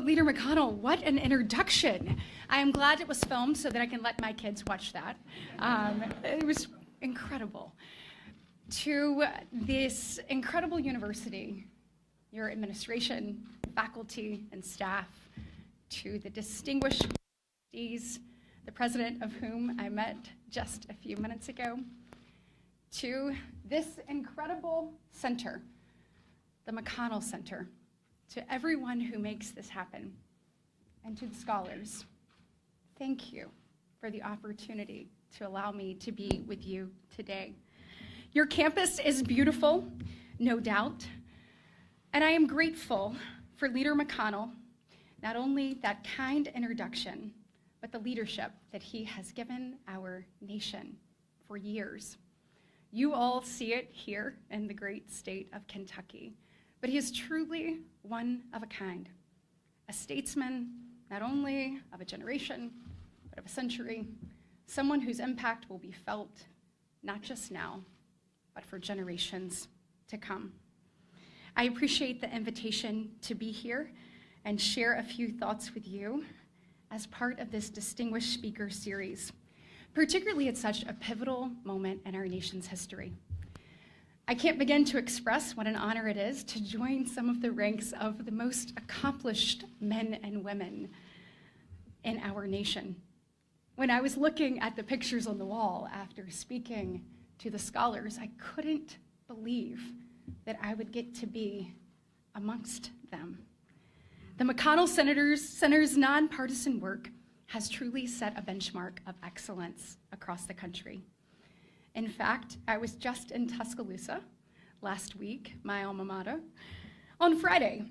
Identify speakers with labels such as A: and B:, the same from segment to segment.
A: Leader McConnell, what an introduction. I am glad it was filmed so that I can let my kids watch that. It was incredible. To this incredible university, your administration, faculty, and staff, to the distinguished trustees, the president of whom I met just a few minutes ago, to this incredible center, the McConnell Center, to everyone who makes this happen, and to the scholars, thank you for the opportunity to allow me to be with you today. Your campus is beautiful, no doubt, and I am grateful for Leader McConnell, not only that kind introduction, but the leadership that he has given our nation for years. You all see it here in the great state of Kentucky, but he is truly one of a kind, a statesman not only of a generation, but of a century, someone whose impact will be felt not just now, but for generations to come. I appreciate the invitation to be here and share a few thoughts with you as part of this distinguished speaker series, particularly at such a pivotal moment in our nation's history. I can't begin to express what an honor it is to join some of the ranks of the most accomplished men and women in our nation. When I was looking at the pictures on the wall after speaking to the scholars, I couldn't believe that I would get to be amongst them. The McConnell Center's nonpartisan work has truly set a benchmark of excellence across the country. In fact, I was just in Tuscaloosa last week, my alma mater, on Friday,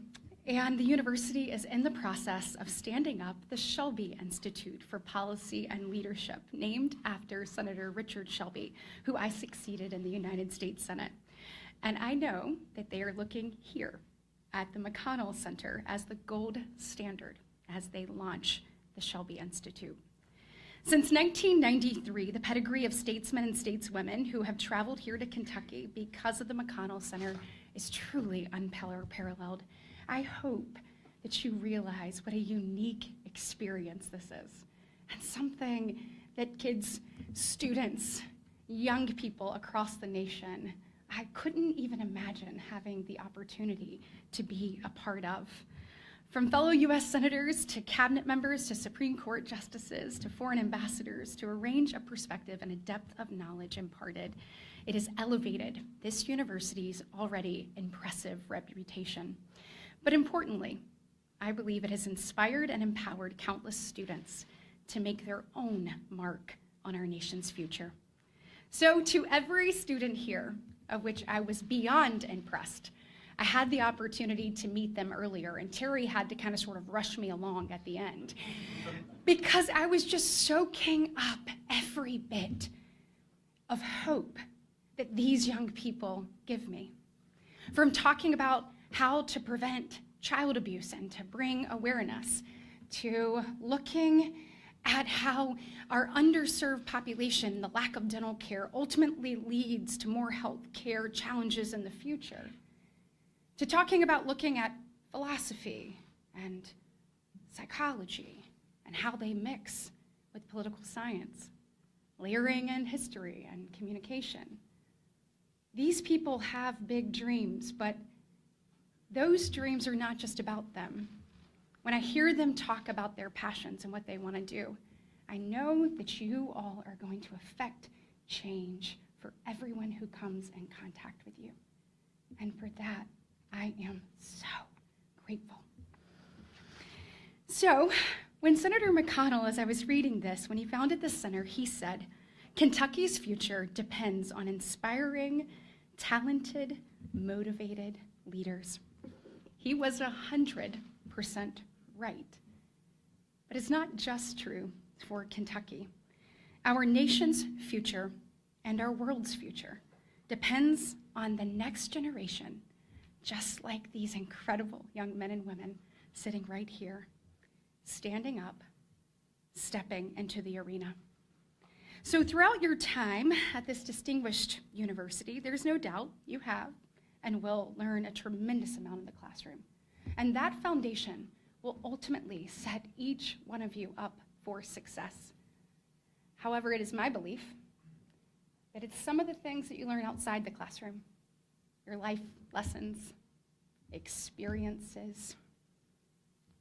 A: and the university is in the process of standing up the Shelby Institute for Policy and Leadership, named after Senator Richard Shelby, who I succeeded in the United States Senate. And I know that they are looking here at the McConnell Center as the gold standard as they launch the Shelby Institute. Since 1993, the pedigree of statesmen and stateswomen who have traveled here to Kentucky because of the McConnell Center is truly unparalleled. I hope that you realize what a unique experience this is, and something that kids, students, young people across the nation, I couldn't even imagine having the opportunity to be a part of. From fellow US senators to cabinet members to Supreme Court justices to foreign ambassadors to a range of perspective and a depth of knowledge imparted, it has elevated this university's already impressive reputation. But importantly, I believe it has inspired and empowered countless students to make their own mark on our nation's future. So to every student here, of which I was beyond impressed, I had the opportunity to meet them earlier, and Terry had to kind of sort of rush me along at the end because I was just soaking up every bit of hope that these young people give me. From talking about how to prevent child abuse and to bring awareness, to looking at how our underserved population, the lack of dental care, ultimately leads to more health care challenges in the future, to talking about looking at philosophy and psychology and how they mix with political science, layering in history and communication. These people have big dreams, but those dreams are not just about them. When I hear them talk about their passions and what they want to do, I know that you all are going to affect change for everyone who comes in contact with you. And for that, I am so grateful. So, when Senator McConnell, as I was reading this, when he founded the center, he said, "Kentucky's future depends on inspiring, talented, motivated leaders." He was 100% right. But it's not just true for Kentucky. Our nation's future and our world's future depends on the next generation, just like these incredible young men and women sitting right here, standing up, stepping into the arena. So throughout your time at this distinguished university, there's no doubt you have and will learn a tremendous amount in the classroom. And that foundation will ultimately set each one of you up for success. However, it is my belief that it's some of the things that you learn outside the classroom, your life lessons, experiences,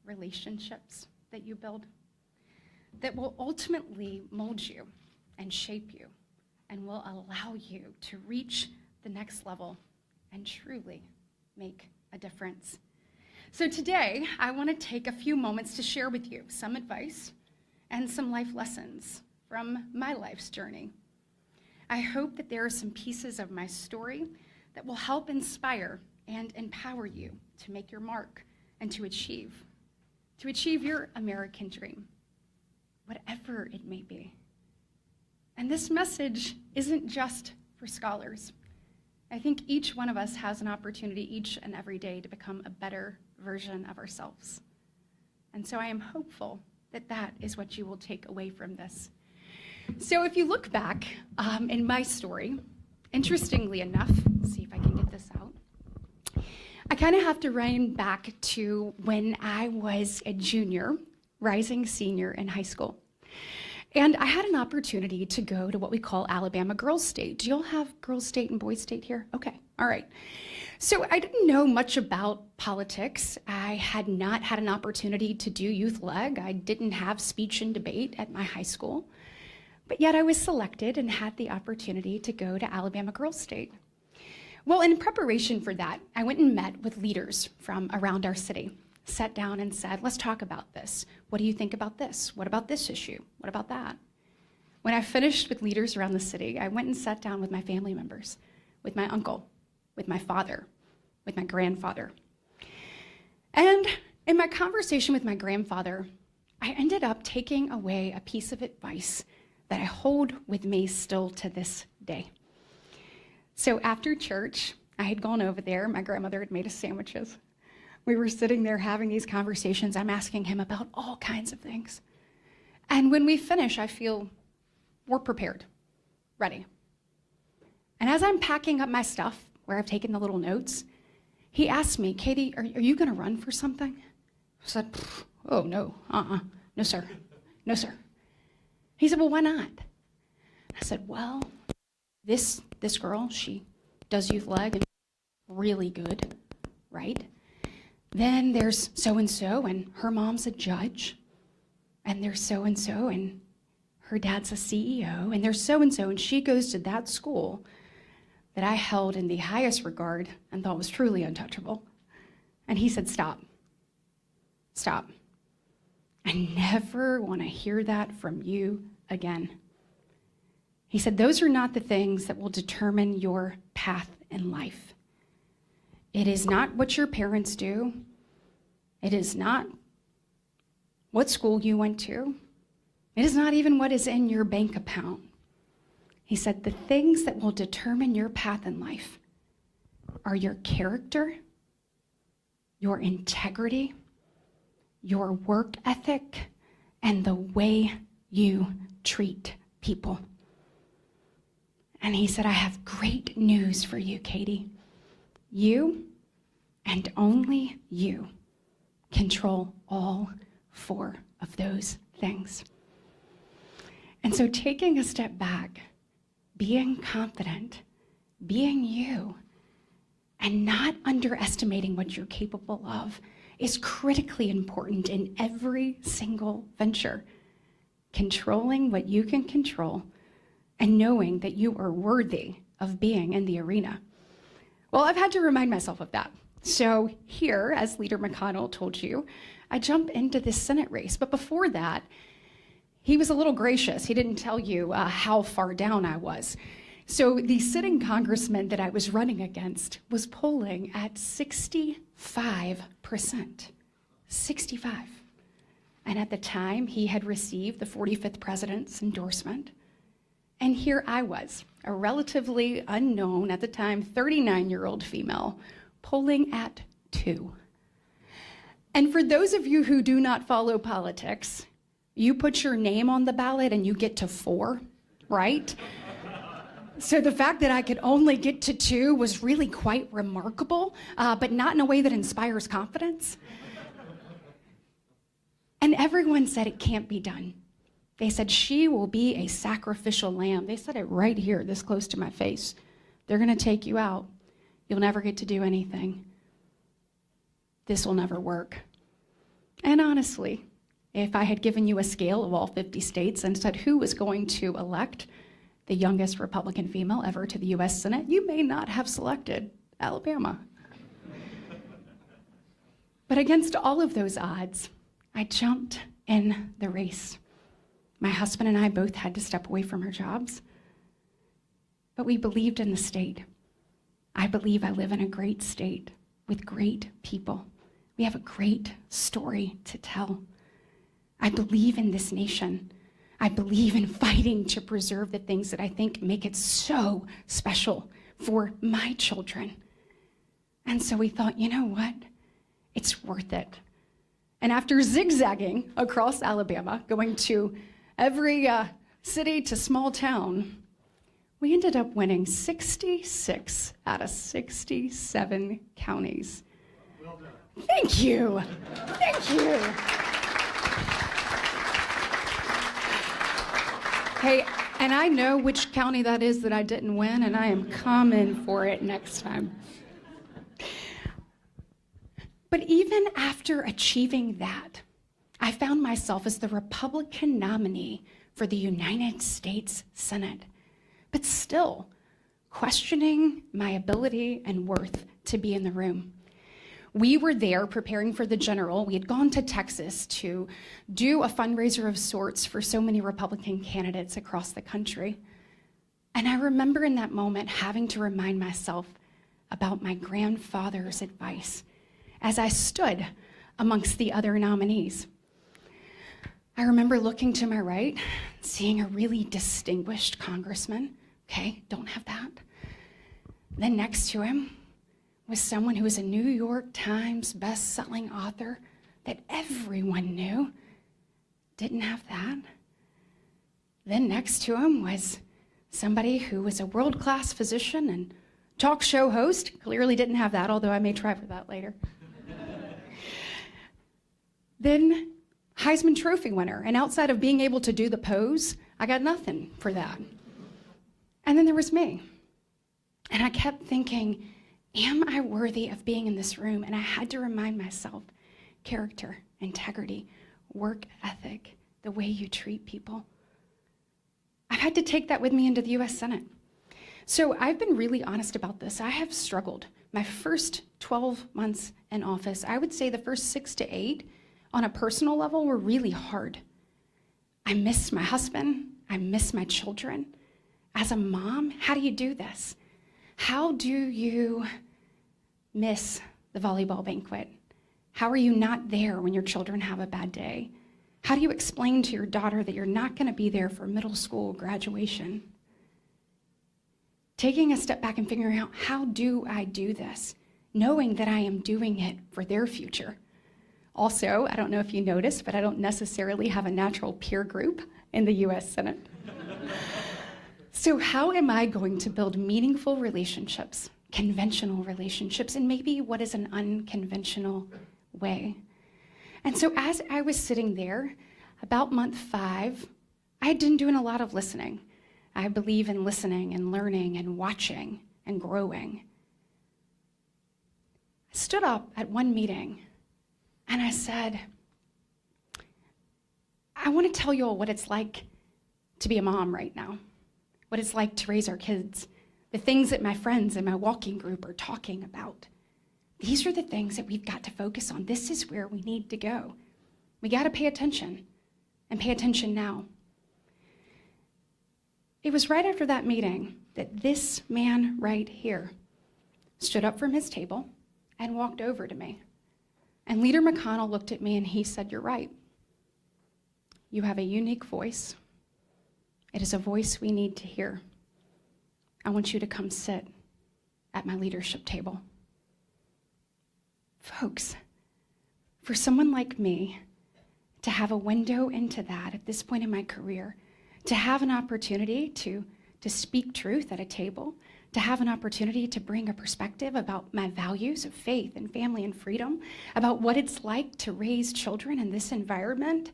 A: relationships that you build, that will ultimately mold you and shape you and will allow you to reach the next level and truly make a difference. So today, I want to take a few moments to share with you some advice and some life lessons from my life's journey. I hope that there are some pieces of my story that will help inspire and empower you to make your mark and to achieve your American dream, whatever it may be. And this message isn't just for scholars. I think each one of us has an opportunity each and every day to become a better version of ourselves. And so I am hopeful that that is what you will take away from this. So if you look back in my story, interestingly enough, let's see if I can get this out. I kind of have to run back to when I was a junior, rising senior in high school. And I had an opportunity to go to what we call Alabama Girls State. Do you all have Girls State and Boys State here? Okay, all right. So I didn't know much about politics. I had not had an opportunity to do youth leg. I didn't have speech and debate at my high school. But yet I was selected and had the opportunity to go to Alabama Girls State. Well, in preparation for that, I went and met with leaders from around our city, sat down and said, let's talk about this. What do you think about this? What about this issue? What about that? When I finished with leaders around the city, I went and sat down with my family members, with my uncle, with my father, with my grandfather. And in my conversation with my grandfather, I ended up taking away a piece of advice that I hold with me still to this day. So after church, I had gone over there. My grandmother had made us sandwiches. We were sitting there having these conversations. I'm asking him about all kinds of things. And when we finish, I feel we're prepared, ready. And as I'm packing up my stuff, where I've taken the little notes, he asked me, Katie, are you going to run for something? I said, oh, no, no, sir, no, sir. He said, well, why not? I said, well, this girl, she does youth leg and really good, right? Then there's so-and-so, and her mom's a judge. And there's so-and-so, and her dad's a CEO. And there's so-and-so, and she goes to that school that I held in the highest regard and thought was truly untouchable. And he said, stop. Stop. I never want to hear that from you again. He said, those are not the things that will determine your path in life. It is not what your parents do. It is not what school you went to. It is not even what is in your bank account. He said, the things that will determine your path in life are your character, your integrity, your work ethic, and the way you treat people. And he said, I have great news for you, Katie. You, and only you, control all four of those things. And so taking a step back, being confident, being you, and not underestimating what you're capable of is critically important in every single venture. Controlling what you can control and knowing that you are worthy of being in the arena. Well, I've had to remind myself of that. So here, as Leader McConnell told you, I jump into this Senate race. But before that, he was a little gracious. He didn't tell you how far down I was. So the sitting congressman that I was running against was polling at 65%. 65. And at the time, he had received the 45th president's endorsement. And here I was, a relatively unknown, at the time, 39-year-old female, polling at 2. And for those of you who do not follow politics, you put your name on the ballot and you get to 4, right? So the fact that I could only get to 2 was really quite remarkable, but not in a way that inspires confidence. everyone said it can't be done. They said, she will be a sacrificial lamb. They said it right here, this close to my face. They're going to take you out. You'll never get to do anything. This will never work. And honestly, if I had given you a scale of all 50 states and said who was going to elect the youngest Republican female ever to the US Senate, you may not have selected Alabama. But against all of those odds, I jumped in the race. My husband and I both had to step away from our jobs, but we believed in the state. I believe I live in a great state with great people. We have a great story to tell. I believe in this nation. I believe in fighting to preserve the things that I think make it so special for my children. And so we thought, you know what? It's worth it. And after zigzagging across Alabama, going to every city to small town, we ended up winning 66 out of 67 counties.
B: Well done.
A: Thank you. Thank you. Hey, and I know which county that is that I didn't win, and I am coming for it next time. But even after achieving that, I found myself as the Republican nominee for the United States Senate, but still questioning my ability and worth to be in the room. We were there preparing for the general. We had gone to Texas to do a fundraiser of sorts for so many Republican candidates across the country. And I remember in that moment having to remind myself about my grandfather's advice as I stood amongst the other nominees. I remember looking to my right, seeing a really distinguished congressman. Okay, don't have that. Then next to him was someone who was a New York Times best-selling author that everyone knew. Didn't have that. Then next to him was somebody who was a world-class physician and talk show host. Clearly didn't have that, although I may try for that later. Then Heisman Trophy winner, and outside of being able to do the pose, I got nothing for that. And then there was me. And I kept thinking, am I worthy of being in this room? And I had to remind myself, character, integrity, work ethic, the way you treat people. I've had to take that with me into the US Senate. So I've been really honest about this. I have struggled. My first 12 months in office, I would say the first 6 to 8 on a personal level were really hard. I miss my husband. I miss my children. As a mom, how do you do this? How do you miss the volleyball banquet? How are you not there when your children have a bad day? How do you explain to your daughter that you're not going to be there for middle school graduation? Taking a step back and figuring out, how do I do this? Knowing that I am doing it for their future. Also, I don't know if you noticed, but I don't necessarily have a natural peer group in the US Senate. So how am I going to build meaningful relationships, conventional relationships, and maybe what is an unconventional way? And so as I was sitting there, about month 5, I had been doing a lot of listening. I believe in listening and learning and watching and growing. I stood up at one meeting and I said, I want to tell you all what it's like to be a mom right now, what it's like to raise our kids, the things that my friends in my walking group are talking about. These are the things that we've got to focus on. This is where we need to go. We got to pay attention, and pay attention now. It was right after that meeting that this man right here stood up from his table and walked over to me. And Leader McConnell looked at me and he said, "You're right. You have a unique voice. It is a voice we need to hear. I want you to come sit at my leadership table." Folks, for someone like me to have a window into that at this point in my career, to have an opportunity to speak truth at a table, to have an opportunity to bring a perspective about my values of faith and family and freedom, about what it's like to raise children in this environment,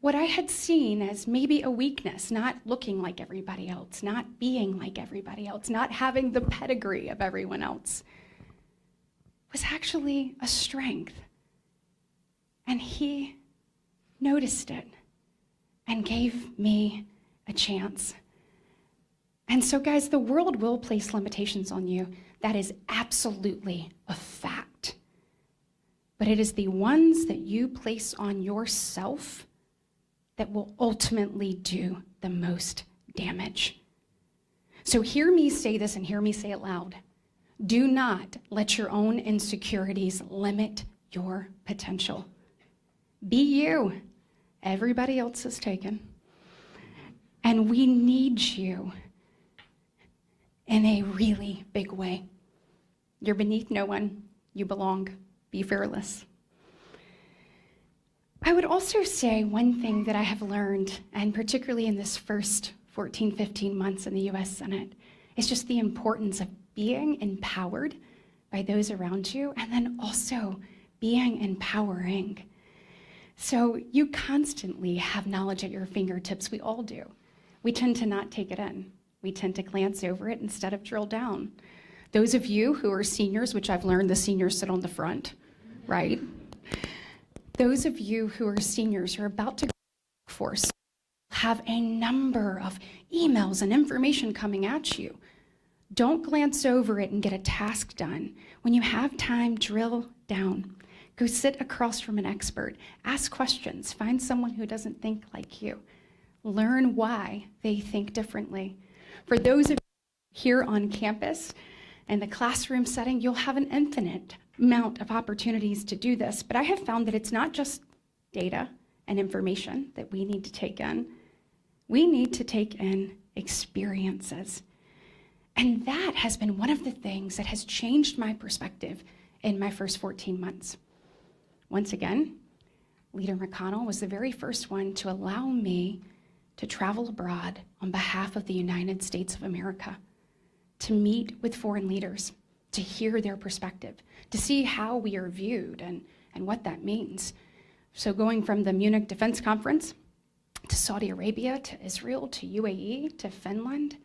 A: what I had seen as maybe a weakness, not looking like everybody else, not being like everybody else, not having the pedigree of everyone else, was actually a strength. And he noticed it and gave me a chance. And so, guys, the world will place limitations on you. That is absolutely a fact. But it is the ones that you place on yourself that will ultimately do the most damage. So hear me say this and hear me say it loud. Do not let your own insecurities limit your potential. Be you. Everybody else is taken. And we need you in a really big way. You're beneath no one. You belong. Be fearless. I would also say one thing that I have learned, and particularly in this first 14, 15 months in the US Senate, is just the importance of being empowered by those around you, and then also being empowering. So you constantly have knowledge at your fingertips. We all do. We tend to not take it in. We tend to glance over it instead of drill down. Those of you who are seniors, which I've learned the seniors sit on the front, right? Those of you who are seniors who are about to go to the workforce have a number of emails and information coming at you. Don't glance over it and get a task done. When you have time, drill down. Go sit across from an expert. Ask questions. Find someone who doesn't think like you. Learn why they think differently. For those of you here on campus, in the classroom setting, you'll have an infinite amount of opportunities to do this, but I have found that it's not just data and information that we need to take in. We need to take in experiences. And that has been one of the things that has changed my perspective in my first 14 months. Once again, Leader McConnell was the very first one to allow me to travel abroad on behalf of the United States of America, to meet with foreign leaders, to hear their perspective, to see how we are viewed and what that means. So going from the Munich Defense Conference to Saudi Arabia, to Israel, to UAE, to Finland,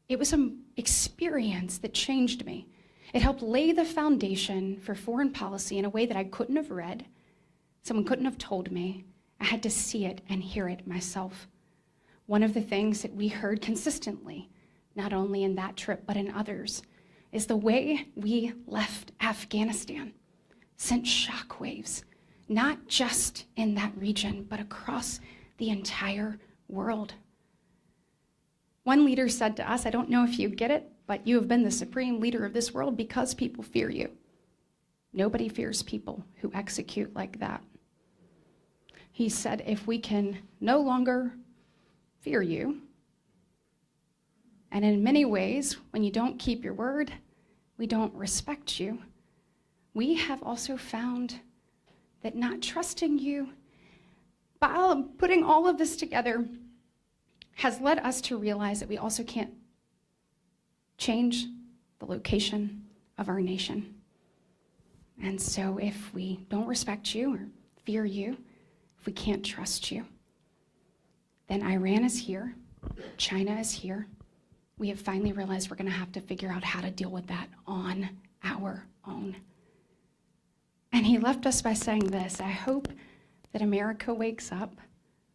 A: it was an experience that changed me. It helped lay the foundation for foreign policy in a way that I couldn't have read. Someone couldn't have told me. I had to see it and hear it myself. One of the things that we heard consistently, not only in that trip, but in others, is the way we left Afghanistan sent shockwaves, not just in that region, but across the entire world. One leader said to us, I don't know if you get it, but you have been the supreme leader of this world because people fear you. Nobody fears people who execute like that. He said, if we can no longer fear you, and in many ways, when you don't keep your word, we don't respect you, we have also found that not trusting you, by putting all of this together, has led us to realize that we also can't change the location of our nation. And so if we don't respect you or fear you, if we can't trust you, then Iran is here, China is here. We have finally realized we're going to have to figure out how to deal with that on our own. And he left us by saying this, I hope that America wakes up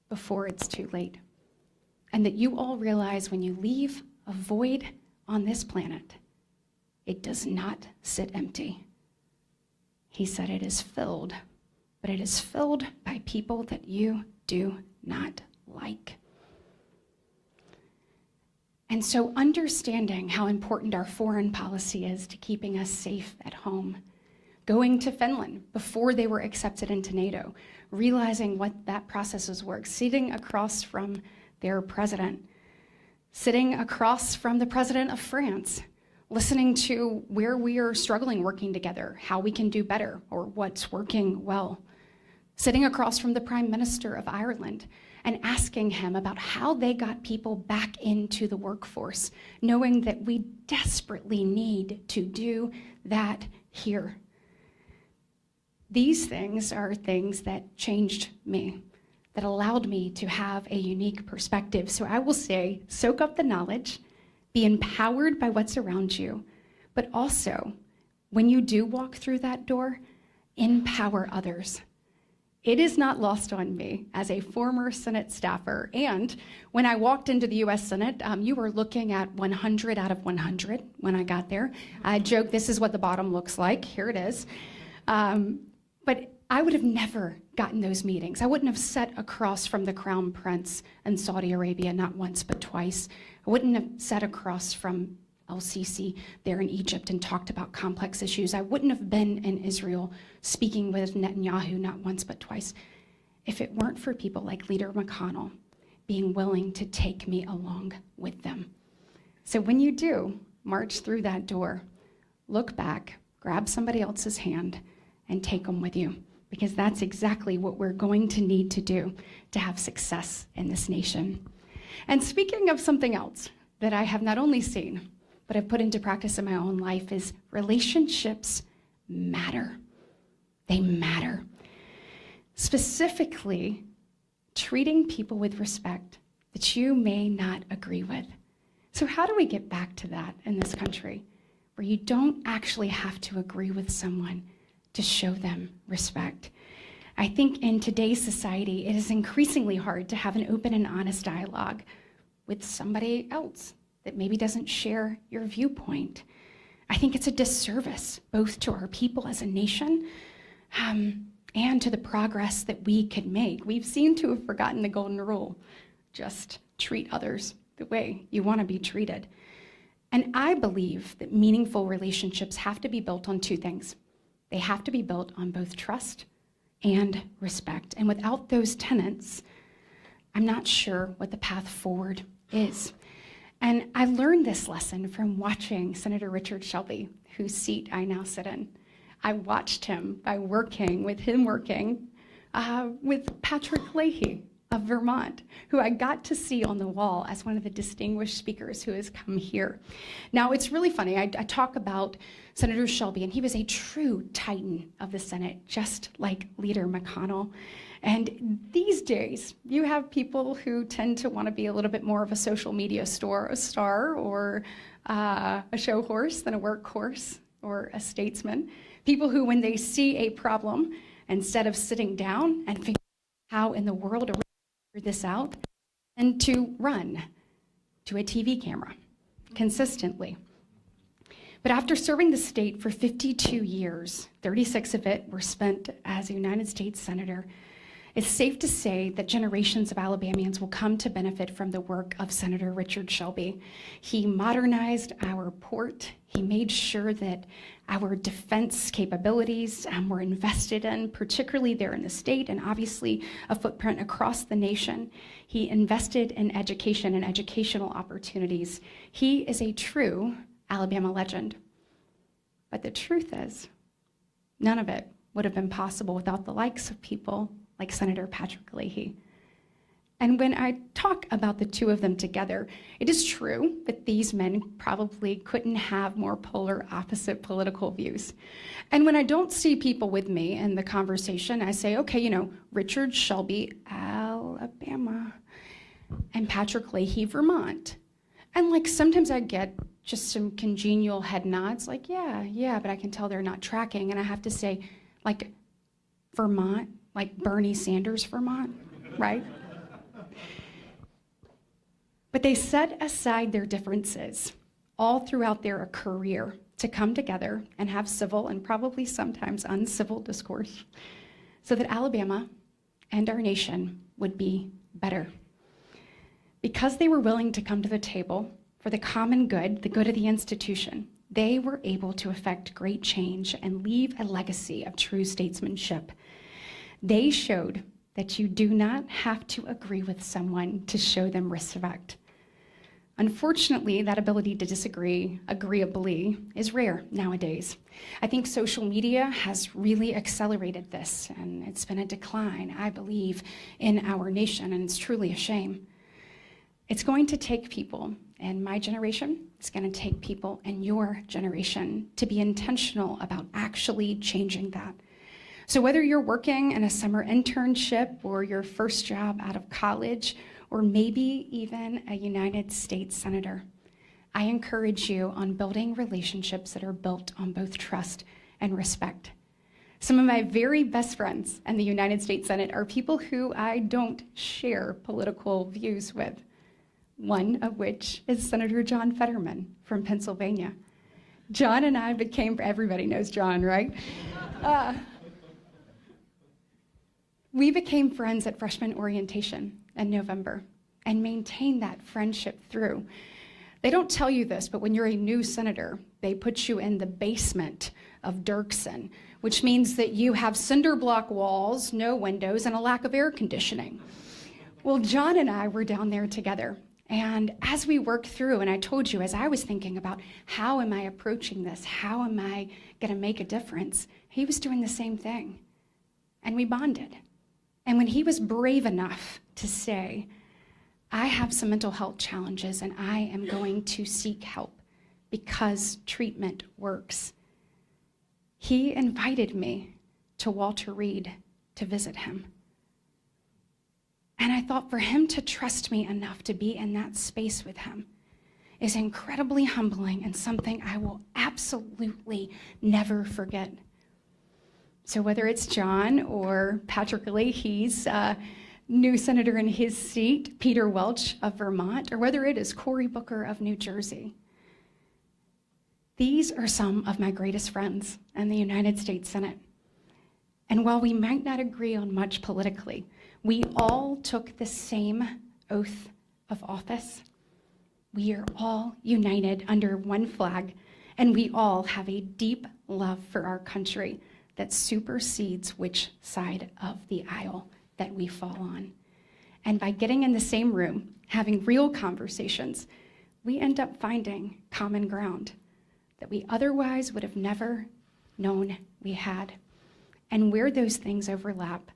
A: before it's too late, and that you all realize when you leave a void on this planet, it does not sit empty. He said it is filled, but it is filled by people that you do not like. And so understanding how important our foreign policy is to keeping us safe at home, going to Finland before they were accepted into NATO, realizing what that process was work, sitting across from their president, sitting across from the president of France, listening to where we are struggling working together, how we can do better, or what's working well, sitting across from the Prime Minister of Ireland, and asking him about how they got people back into the workforce, knowing that we desperately need to do that here. These things are things that changed me, that allowed me to have a unique perspective. So I will say, soak up the knowledge, be empowered by what's around you, but also, when you do walk through that door, empower others. It is not lost on me as a former Senate staffer, and when I walked into the US Senate, you were looking at 100 out of 100 when I got there. I joke, this is what the bottom looks like. Here it is. But I would have never gotten those meetings. I wouldn't have sat across from the Crown Prince in Saudi Arabia, not once but twice. I wouldn't have sat across from El-Sisi there in Egypt and talked about complex issues. I wouldn't have been in Israel speaking with Netanyahu not once but twice if it weren't for people like Leader McConnell being willing to take me along with them. So when you do march through that door, look back, grab somebody else's hand, and take them with you, because that's exactly what we're going to need to do to have success in this nation. And speaking of something else that I have not only seen, but I've put into practice in my own life, is relationships matter. They matter. Specifically, treating people with respect that you may not agree with. So how do we get back to that in this country, where you don't actually have to agree with someone to show them respect? I think in today's society, it is increasingly hard to have an open and honest dialogue with somebody else that maybe doesn't share your viewpoint. I think it's a disservice both to our people as a nation and to the progress that we could make. We've seemed to have forgotten the golden rule: just treat others the way you want to be treated. And I believe that meaningful relationships have to be built on two things. They have to be built on both trust and respect. And without those tenets, I'm not sure what the path forward is. And I learned this lesson from watching Senator Richard Shelby, whose seat I now sit in. I watched him by working with Patrick Leahy of Vermont, who I got to see on the wall as one of the distinguished speakers who has come here. Now, it's really funny. I talk about Senator Shelby, and he was a true titan of the Senate, just like Leader McConnell. And these days, you have people who tend to want to be a little bit more of a social media star or a show horse than a workhorse or a statesman. People who, when they see a problem, instead of sitting down and figuring out how in the world are we figure this out, and to run to a TV camera consistently. But after serving the state for 52 years, 36 of it were spent as a United States Senator, it's safe to say that generations of Alabamians will come to benefit from the work of Senator Richard Shelby. He modernized our port. He made sure that our defense capabilities were invested in, particularly there in the state, and obviously a footprint across the nation. He invested in education and educational opportunities. He is a true Alabama legend. But the truth is, none of it would have been possible without the likes of people like Senator Patrick Leahy. And when I talk about the two of them together, it is true that these men probably couldn't have more polar opposite political views. And when I don't see people with me in the conversation, I say, okay, Richard Shelby, Alabama, and Patrick Leahy, Vermont. And sometimes I get just some congenial head nods, yeah, but I can tell they're not tracking. And I have to say, Vermont, like Bernie Sanders, Vermont, right? But they set aside their differences all throughout their career to come together and have civil and probably sometimes uncivil discourse so that Alabama and our nation would be better. Because they were willing to come to the table for the common good, the good of the institution, they were able to effect great change and leave a legacy of true statesmanship. They showed that you do not have to agree with someone to show them respect. Unfortunately, that ability to disagree agreeably is rare nowadays. I think social media has really accelerated this, and it's been a decline, I believe, in our nation, and it's truly a shame. It's going to take people in my generation, it's going to take people in your generation to be intentional about actually changing that. So whether you're working in a summer internship or your first job out of college, or maybe even a United States senator, I encourage you on building relationships that are built on both trust and respect. Some of my very best friends in the United States Senate are people who I don't share political views with, one of which is Senator John Fetterman from Pennsylvania. John and I became, everybody knows John, right? We became friends at freshman orientation in November and maintained that friendship through. They don't tell you this, but when you're a new senator, they put you in the basement of Dirksen, which means that you have cinder block walls, no windows, and a lack of air conditioning. Well, John and I were down there together. And as we worked through, and I told you, as I was thinking about how am I approaching this, how am I going to make a difference, he was doing the same thing. And we bonded. And when he was brave enough to say, I have some mental health challenges and I am going to seek help because treatment works, he invited me to Walter Reed to visit him. And I thought for him to trust me enough to be in that space with him is incredibly humbling and something I will absolutely never forget. So whether it's John or Patrick Leahy's new senator in his seat, Peter Welch of Vermont, or whether it is Cory Booker of New Jersey, these are some of my greatest friends in the United States Senate. And while we might not agree on much politically, we all took the same oath of office. We are all united under one flag, and we all have a deep love for our country that supersedes which side of the aisle that we fall on. And by getting in the same room, having real conversations, we end up finding common ground that we otherwise would have never known we had. And where those things overlap,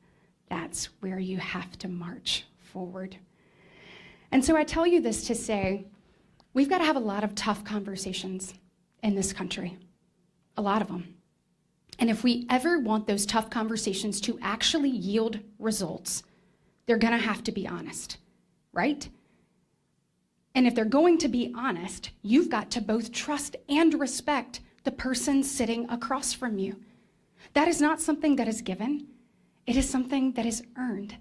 A: that's where you have to march forward. And so I tell you this to say, we've got to have a lot of tough conversations in this country, a lot of them. And if we ever want those tough conversations to actually yield results, they're going to have to be honest, right? And if they're going to be honest, you've got to both trust and respect the person sitting across from you. That is not something that is given. It is something that is earned.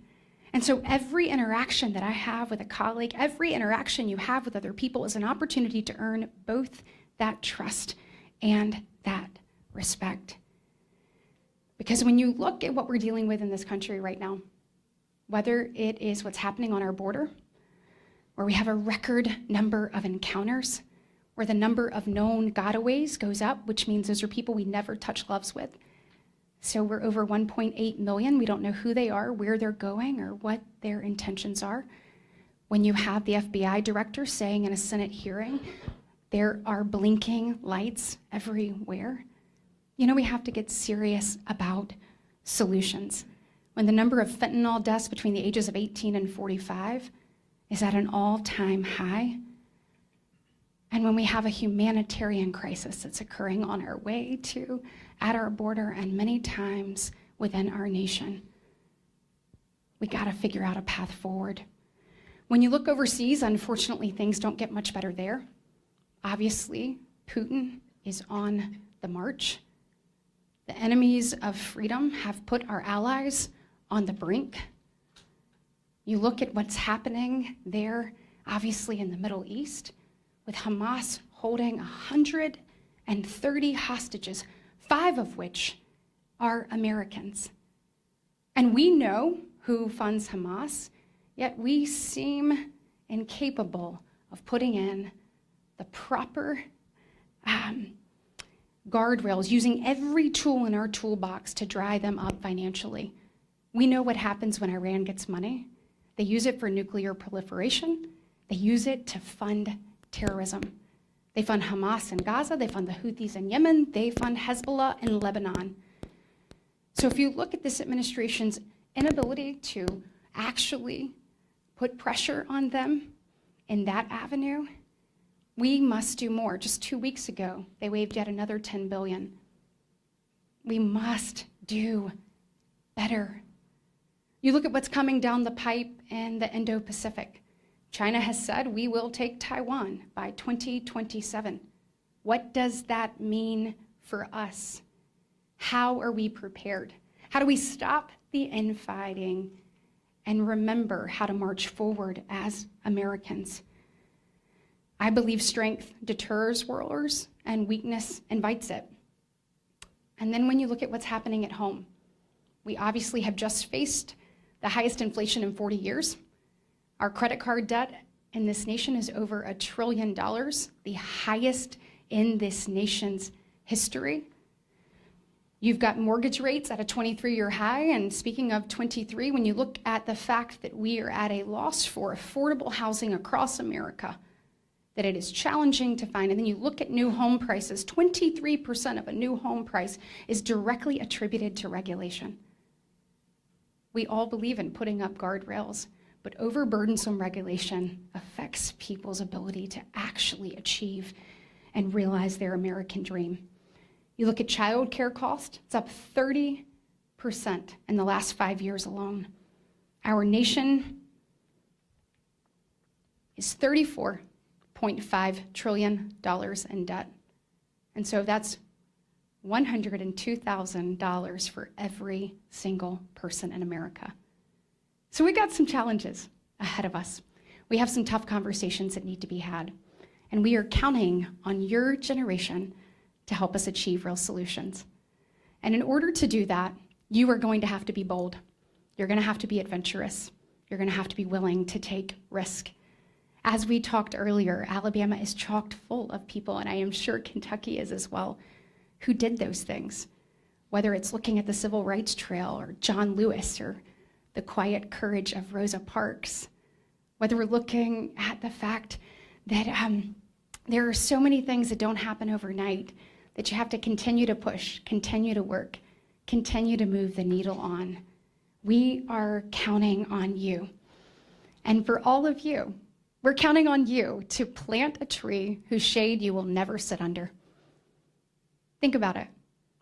A: And so every interaction that I have with a colleague, every interaction you have with other people is an opportunity to earn both that trust and that respect. Because when you look at what we're dealing with in this country right now, whether it is what's happening on our border, where we have a record number of encounters, where the number of known gotaways goes up, which means those are people we never touch gloves with. So we're over 1.8 million. We don't know who they are, where they're going, or what their intentions are. When you have the FBI director saying in a Senate hearing, there are blinking lights everywhere, you know we have to get serious about solutions. When the number of fentanyl deaths between the ages of 18 and 45 is at an all-time high, and when we have a humanitarian crisis that's occurring on our way to, at our border, and many times within our nation, we gotta figure out a path forward. When you look overseas, unfortunately, things don't get much better there. Obviously, Putin is on the march. The enemies of freedom have put our allies on the brink. You look at what's happening there, obviously in the Middle East, with Hamas holding 130 hostages, 5 of which are Americans. And we know who funds Hamas, yet we seem incapable of putting in the proper guardrails, using every tool in our toolbox to dry them up financially. We know what happens when Iran gets money. They use it for nuclear proliferation. They use it to fund terrorism. They fund Hamas in Gaza, they fund the Houthis in Yemen, they fund Hezbollah in Lebanon. So if you look at this administration's inability to actually put pressure on them in that avenue, we must do more. Just 2 weeks ago, they waived yet another $10 billion. We must do better. You look at what's coming down the pipe in the Indo-Pacific. China has said we will take Taiwan by 2027. What does that mean for us? How are we prepared? How do we stop the infighting and remember how to march forward as Americans? I believe strength deters warlords and weakness invites it. And then when you look at what's happening at home, we obviously have just faced the highest inflation in 40 years. Our credit card debt in this nation is over $1 trillion, the highest in this nation's history. You've got mortgage rates at a 23-year high, and speaking of 23, when you look at the fact that we are at a loss for affordable housing across America, that it is challenging to find, and then you look at new home prices, 23% of a new home price is directly attributed to regulation. We all believe in putting up guardrails, but overburdensome regulation affects people's ability to actually achieve and realize their American dream. You look at child care cost, it's up 30% in the last 5 years alone. Our nation is $34.5 trillion in debt. And so that's $102,000 for every single person in America. So we got some challenges ahead of us. We have some tough conversations that need to be had. And we are counting on your generation to help us achieve real solutions. And in order to do that, you are going to have to be bold. You're going to have to be adventurous. You're going to have to be willing to take risk. As we talked earlier, Alabama is chock full of people, and I am sure Kentucky is as well, who did those things. Whether it's looking at the Civil Rights Trail or John Lewis or the quiet courage of Rosa Parks, whether we're looking at the fact that there are so many things that don't happen overnight that you have to continue to push, continue to work, continue to move the needle on. We are counting on you. And for all of you, we're counting on you to plant a tree whose shade you will never sit under. Think about it.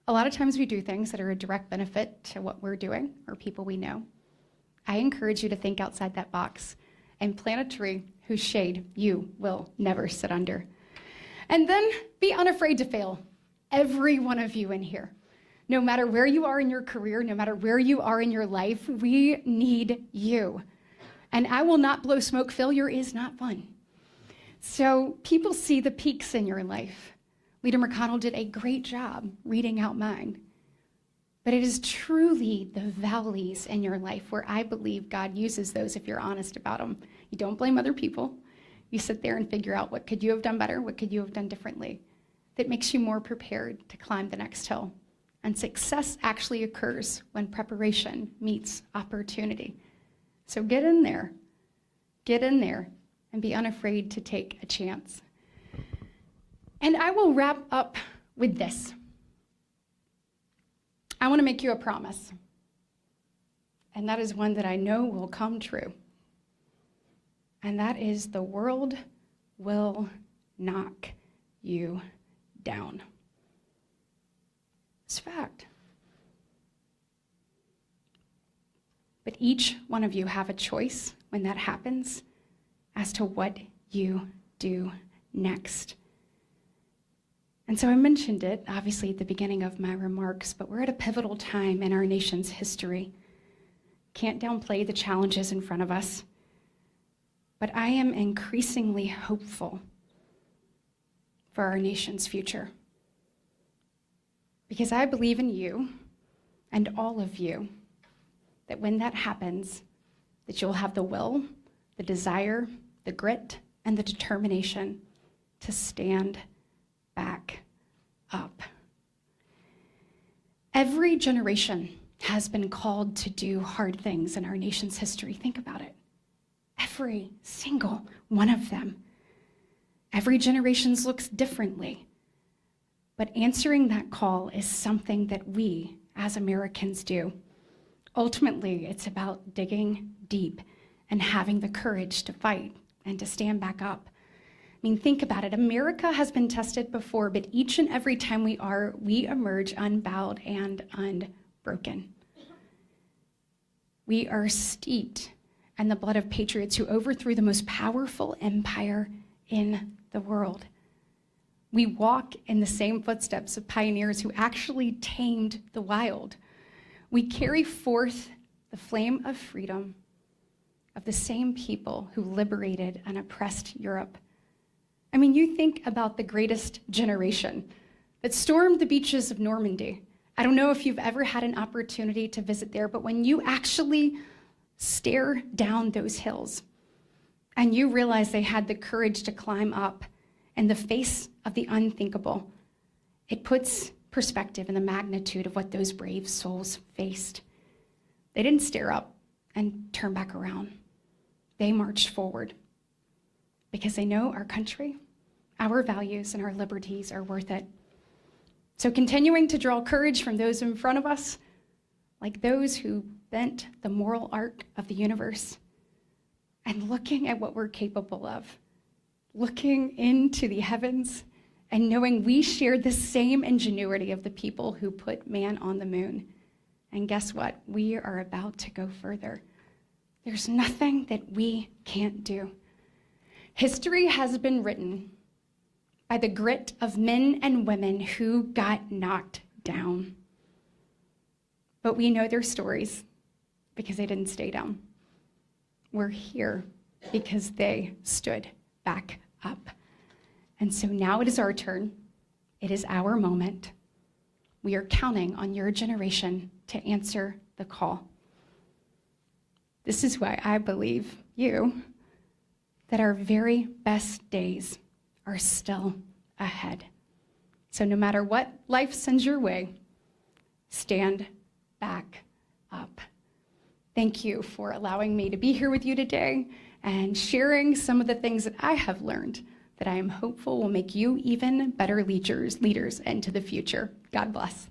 A: A lot of times we do things that are a direct benefit to what we're doing or people we know. I encourage you to think outside that box and plant a tree whose shade you will never sit under. And then be unafraid to fail. Every one of you in here. No matter where you are in your career, no matter where you are in your life, we need you. And I will not blow smoke. Failure is not fun. So people see the peaks in your life. Leader McConnell did a great job reading out mine. But it is truly the valleys in your life where I believe God uses those if you're honest about them. You don't blame other people. You sit there and figure out what could you have done better, what could you have done differently. That makes you more prepared to climb the next hill. And success actually occurs when preparation meets opportunity. So get in there, and be unafraid to take a chance. And I will wrap up with this. I want to make you a promise. And that is one that I know will come true. And that is the world will knock you down. It's fact. But each one of you have a choice when that happens as to what you do next. And so I mentioned it, obviously, at the beginning of my remarks, but we're at a pivotal time in our nation's history. Can't downplay the challenges in front of us, but I am increasingly hopeful for our nation's future. Because I believe in you and all of you, that when that happens, that you'll have the will, the desire, the grit, and the determination to stand back up. Every generation has been called to do hard things in our nation's history. Think about it. Every single one of them. Every generation looks differently. But answering that call is something that we, as Americans, do. Ultimately, it's about digging deep and having the courage to fight and to stand back up. I mean, think about it. America has been tested before, but each and every time we emerge unbowed and unbroken. We are steeped in the blood of patriots who overthrew the most powerful empire in the world. We walk in the same footsteps of pioneers who actually tamed the wild. We carry forth the flame of freedom of the same people who liberated and oppressed Europe. I mean, you think about the greatest generation that stormed the beaches of Normandy. I don't know if you've ever had an opportunity to visit there, but when you actually stare down those hills and you realize they had the courage to climb up in the face of the unthinkable, it puts perspective in the magnitude of what those brave souls faced. They didn't stare up and turn back around. They marched forward because they know our country, our values, and our liberties are worth it. So continuing to draw courage from those in front of us, like those who bent the moral arc of the universe, and looking at what we're capable of, looking into the heavens and knowing we share the same ingenuity of the people who put man on the moon. And guess what? We are about to go further. There's nothing that we can't do. History has been written by the grit of men and women who got knocked down. But we know their stories because they didn't stay down. We're here because they stood back up. And so now it is our turn. It is our moment. We are counting on your generation to answer the call. This is why I believe that our very best days are still ahead. So no matter what life sends your way, stand back up. Thank you for allowing me to be here with you today and sharing some of the things that I have learned that I am hopeful will make you even better leaders into the future. God bless.